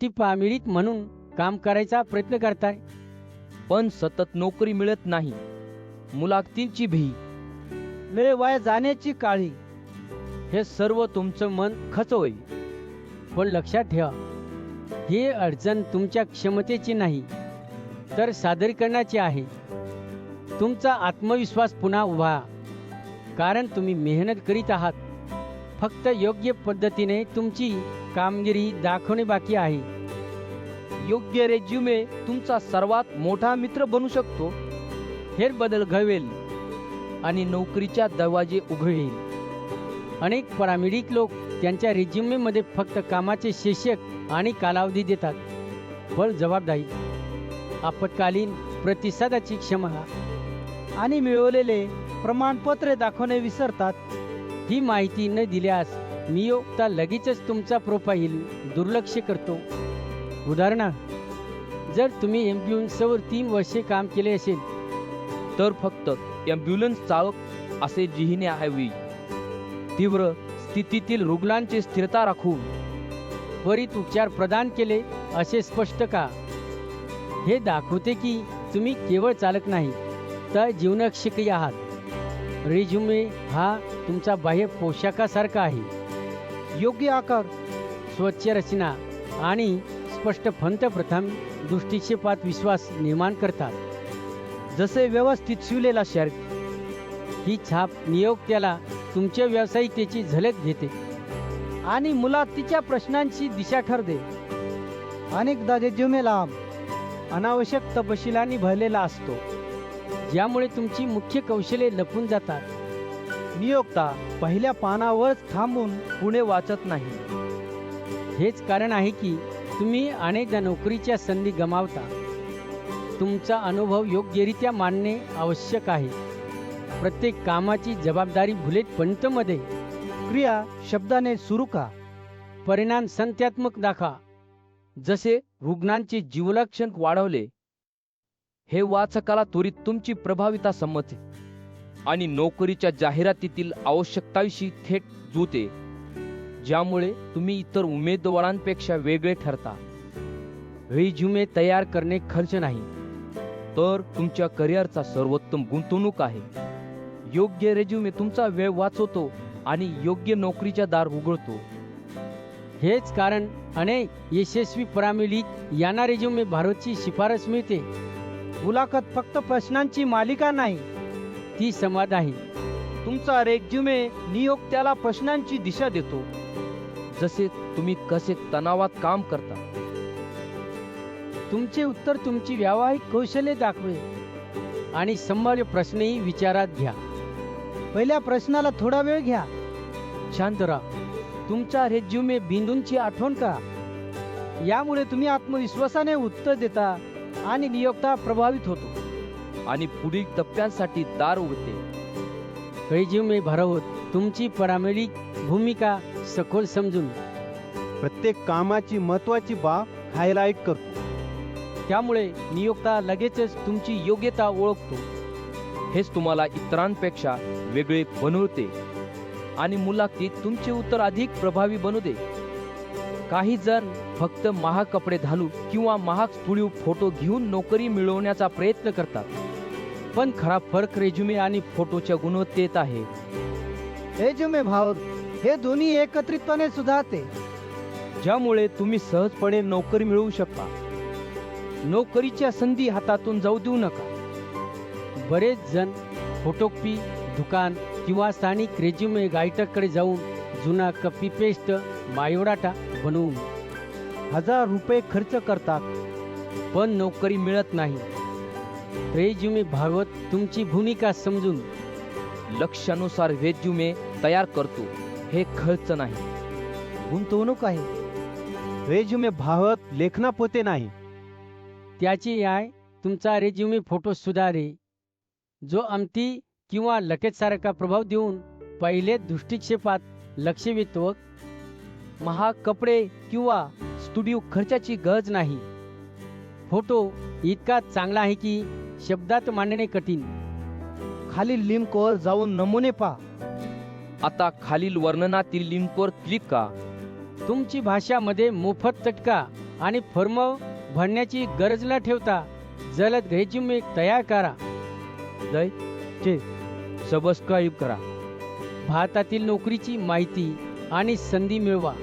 पामिळीत म्हणून काम करायचा प्रयत्न करताय, पण सतत नोकरी मिळत नाही. मुलाखतींची भीती, वेळ वाया जाण्याची काळजी, हे सर्व तुमचं मन खचवय. पण लक्षात ठेवा, ही अडचण तुमच्या क्षमतेची नाही तर सादरीकरणाची आहे. तुमचा आत्मविश्वास पुन्हा उभा, कारण तुम्ही मेहनत करीत आहात. फक्त योग्य पद्धतीने तुमची कामगिरी दाखवणे बाकी आहे. योग्य रेज्युमे तुमचा सर्वात मोठा मित्र बनू शकतो. हे बदल घडवेल आणि नोकरीच्या दरवाजे उघडेल. अनेक पॅरामेडिक लोक त्यांच्या रेझ्युमेमध्ये फक्त कामाचे शीर्षक आणि कालावधी देतात, पण जबाबदारी, आपत्कालीन प्रतिसादाची क्षमता आणि मिळवलेले प्रमाणपत्रे दाखवणे विसरतात. ही माहिती न दिल्यास नियोक्ता लगेचच तुमचा प्रोफाईल दुर्लक्ष करतो. उदाहरणार्थ, जर तुम्ही ॲम्ब्युलन्सवर 3 वर्षे काम केले असेल तर फक्त ॲम्ब्युलन्स चालक असे लिहिणे हवे. तीव्र स्थितीतील रुग्णांची स्थिरता राखून त्वरित उपचार प्रदान केले असे स्पष्ट का. हे दाखवते की तुम्ही केवळ चालक नाही तर जीवनशिक्षक आहात. रेझ्युमे हा तुमचा बाह्य पोशाखासारखा आहे. योग्य आकार, स्वच्छ रचना आणि स्पष्ट फंत प्रथम दृष्टिक्षेपात विश्वास निर्माण करतात. जसे व्यवस्थित शिवलेला शर्ट, ही छाप नियोक्त्याला तुमच्या व्यावसायिकतेची झलक देते आणि मुलाखतीच्या प्रश्नांची दिशा ठरते. अनेकदा रेझ्युमे लांब, अनावश्यक तपशिलांनी भरलेला असतो, ज्यामुळे तुमची मुख्य कौशल्ये लपून जातात. नियोक्ता पहिल्या पानावरच थांबून पुढे वाचत नाही. हेच कारण आहे की तुम्ही अनेकदा नोकरीच्या संधी गमावता. तुमचा अनुभव योग्यरित्या मांडणे आवश्यक आहे. प्रत्येक कामाची जबाबदारी बुलेट पॉइंटमध्ये, क्रिया शब्दाने सुरू का, परिणाम संख्यात्मक दाखवा. जसे रुग्णांचे जीवलक्षण वाढवले, हे वाचकाला त्वरित तुमची प्रभाविता समजते आणि नोकरीच्या जाहिरातीतील आवश्यकताविषयी थेट जुळते, ज्यामुळे तुम्ही इतर उमेदवारांपेक्षा वेगळे ठरता. रेझ्युमे तयार करणे खर्च नाही, तर तुमच्या करिअरचा सर्वोत्तम गुंतवणूक आहे. योग्य रेझ्युमे तुमचा वेळ वाचवतो आणि योग्य नोकरीच्या दार उघडतो. हेच कारण अनेक यशस्वी पॅरामेडिक यांना रेझ्युमे भारतची शिफारस मिळते. मुलाखत फक्त प्रश्नांची मालिका नाही, ती संवाद आहे. तुमचा रेझ्युमे नियोक्त्याला प्रश्नांची दिशा देतो. जसे तुम्ही कसे तणावात काम करता, तुमचे उत्तर तुमची व्यावहारिक कौशल्ये दाखवे आणि संभाव्य प्रश्नही विचारात घ्या. पहिल्या प्रश्नाला थोडा वेळ घ्या. शांत राहा. तुमचा रेझ्युमे बिंदूंची आठवण का, यामुळे तुम्ही आत्मविश्वासाने उत्तर देता आणि नियोक्ता प्रभावित होतो आणि पुढील टप्प्यांसाठी दार उघडते. रेझ्युमे भरवत तुमची पॅरामेडिक भूमिका सखोल समजून प्रत्येक कामाची महत्त्वाची बाब हायलाइट करतो. त्यामुळे नियोक्ता लगेचच तुमची योग्यता ओळखतो. हेच तुम्हाला इतरांपेक्षा वेगळे बनवते आणि मुलाखतीत तुमचे उत्तर अधिक प्रभावी बनवते. काही जण फक्त महाग कपडे घालून किंवा महाग स्टुडिओ फोटो घेऊन नोकरी मिळवण्याचा प्रयत्न करतात, पण खरा फरक रेझ्युमे आणि फोटोच्या गुणवत्तेत आहे. रेझ्युमे भाव हे दोन्ही एकत्रितपणे सुधारते, ज्यामुळे तुम्ही सहजपणे नोकरी मिळवू शकता. नोकरीच्या संधी हातातून जाऊ देऊ नका. बरेच जण फोटोकॉपी दुकान किंवा स्थानिक रेझ्युमे रायटरकडे जाऊन जुना कॉपी पेस्ट बायोडाटा बनवून ₹1000 खर्च करतात, पण नोकरी मिळत नाही. रेझ्युमे भागवत तुमची भूमिका समजून लक्ष्यानुसार रेझ्युमे तयार करतो. हे खर्च नाही, गुंतवणूक आहे. रेझ्युमे भावत लेखनापोते नाही. त्याची आय तुमचा रेझ्युमे फोटो सुधारे, जो अमती किंवा लगेचसारखा प्रभाव देऊन पहिले दृष्टिक्षेपात लक्ष वेधतो. महाग कपडे किंवा स्टुडिओ खर्चाची गरज नाही. फोटो इतका चांगला आहे की शब्दात मांडणे कठीण. खालील लिंकवर जाऊन नमुने पहा. आता खालील वर्णनातील लिंकवर क्लिक करा. तुमची भाषामध्ये मोफत तटका आणि फॉर्म भरण्याची गरज न ठेवता जलद रेझ्युमे तयार करा. सबस्क्राईब करा. भारतातील नोकरीची माहिती आणि संधी मिळवा.